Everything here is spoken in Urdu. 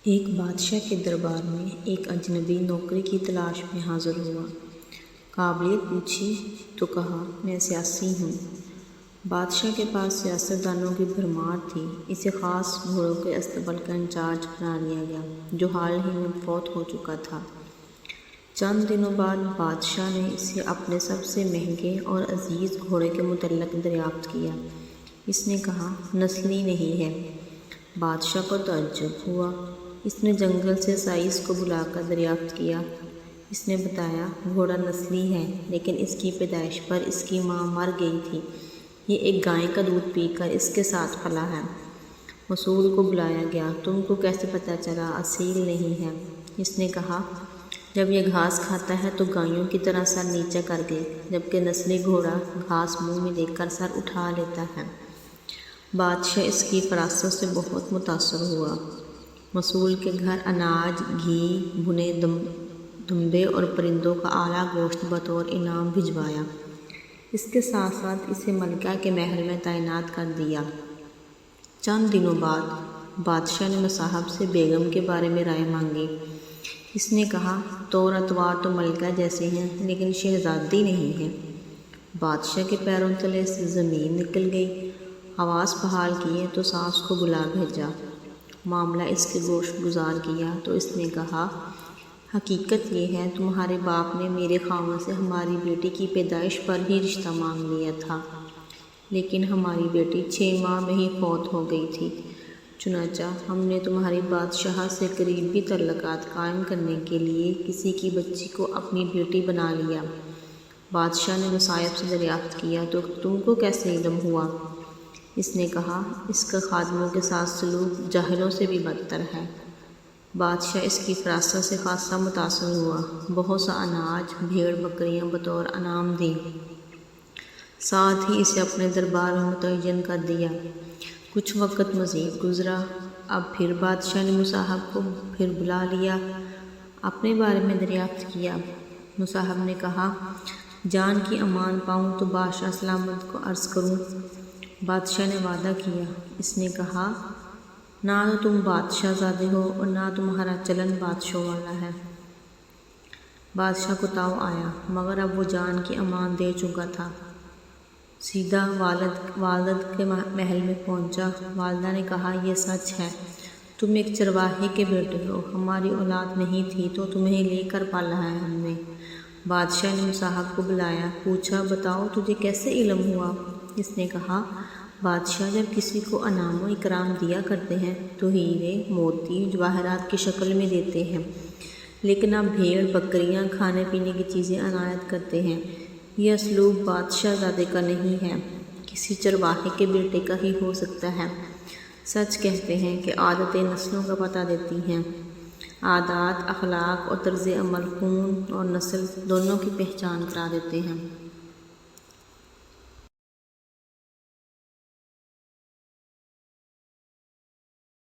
ایک بادشاہ کے دربار میں ایک اجنبی نوکری کی تلاش میں حاضر ہوا۔ قابلیت پوچھی تو کہا میں سیاسی ہوں۔ بادشاہ کے پاس سیاست دانوں کی بھرمار تھی۔ اسے خاص گھوڑوں کے استبل کا انچارج بنا لیا گیا جو حال ہی میں فوت ہو چکا تھا۔ چند دنوں بعد بادشاہ نے اسے اپنے سب سے مہنگے اور عزیز گھوڑے کے متعلق دریافت کیا۔ اس نے کہا نسلی نہیں ہے۔ بادشاہ کو تعجب ہوا۔ اس نے جنگل سے سائس کو بلا کر دریافت کیا۔ اس نے بتایا گھوڑا نسلی ہے لیکن اس کی پیدائش پر اس کی ماں مر گئی تھی۔ یہ ایک گائے کا دودھ پی کر اس کے ساتھ پلا ہے۔ مسول کو بلایا گیا۔ تم کو کیسے پتہ چلا اصیل نہیں ہے؟ اس نے کہا جب یہ گھاس کھاتا ہے تو گایوں کی طرح سر نیچا کر کے، جبکہ نسلی گھوڑا گھاس منہ میں لے کر سر اٹھا لیتا ہے۔ بادشاہ اس کی فراست سے بہت متاثر ہوا۔ مسول کے گھر اناج، گھی، بھنے دمبے اور پرندوں کا اعلیٰ گوشت بطور انعام بھجوایا۔ اس کے ساتھ ساتھ اسے ملکہ کے محل میں تعینات کر دیا۔ چند دنوں بعد بادشاہ نے مصاحب سے بیگم کے بارے میں رائے مانگی۔ اس نے کہا طور اتوار تو ملکہ جیسے ہیں لیکن شہزادی نہیں ہے۔ بادشاہ کے پیروں تلے سے زمین نکل گئی۔ حواس بحال کیے تو ساس کو بلا بھیجا۔ معاملہ اس کے گوش گزار کیا تو اس نے کہا حقیقت یہ ہے تمہارے باپ نے میرے خاوند سے ہماری بیٹی کی پیدائش پر ہی رشتہ مانگ لیا تھا، لیکن ہماری بیٹی 6 ماہ میں ہی فوت ہو گئی تھی۔ چنانچہ ہم نے تمہاری بادشاہ سے قریبی تعلقات قائم کرنے کے لیے کسی کی بچی کو اپنی بیٹی بنا لیا۔ بادشاہ نے مصائب سے دریافت کیا تو تم کو کیسے علم ہوا؟ اس نے کہا اس کا خادموں کے ساتھ سلوک جاہلوں سے بھی بدتر ہے۔ بادشاہ اس کی فراست سے خاصا متاثر ہوا۔ بہت سا اناج، بھیڑ بکریاں بطور انعام دیں۔ ساتھ ہی اسے اپنے دربار میں متعین کر دیا۔ کچھ وقت مزید گزرا۔ اب پھر بادشاہ نے مصاحب کو پھر بلا لیا۔ اپنے بارے میں دریافت کیا۔ مصاحب نے کہا جان کی امان پاؤں تو بادشاہ سلامت کو عرض کروں۔ بادشاہ نے وعدہ کیا۔ اس نے کہا نہ تو تم بادشاہ زادے ہو اور نہ تمہارا چلن بادشاہ والا ہے۔ بادشاہ کو تاؤ آیا مگر اب وہ جان کی امان دے چکا تھا۔ سیدھا والد کے محل میں پہنچا۔ والدہ نے کہا یہ سچ ہے، تم ایک چرواہے کے بیٹے ہو، ہماری اولاد نہیں تھی تو تمہیں لے کر پالا ہے ہم نے۔ بادشاہ نے مصاحب کو بلایا، پوچھا بتاؤ تجھے کیسے علم ہوا؟ اس نے کہا بادشاہ جب کسی کو انعام و اکرام دیا کرتے ہیں تو ہیرے، موتی، جواہرات کی شکل میں دیتے ہیں، لیکن اب بھیڑ بکریاں، کھانے پینے کی چیزیں عنایت کرتے ہیں۔ یہ اسلوب بادشاہ زادے کا نہیں ہے، کسی چرواہے کے بیٹے کا ہی ہو سکتا ہے۔ سچ کہتے ہیں کہ عادتیں نسلوں کا پتہ دیتی ہیں۔ عادات، اخلاق اور طرز عمل خون اور نسل دونوں کی پہچان کرا دیتے ہیں۔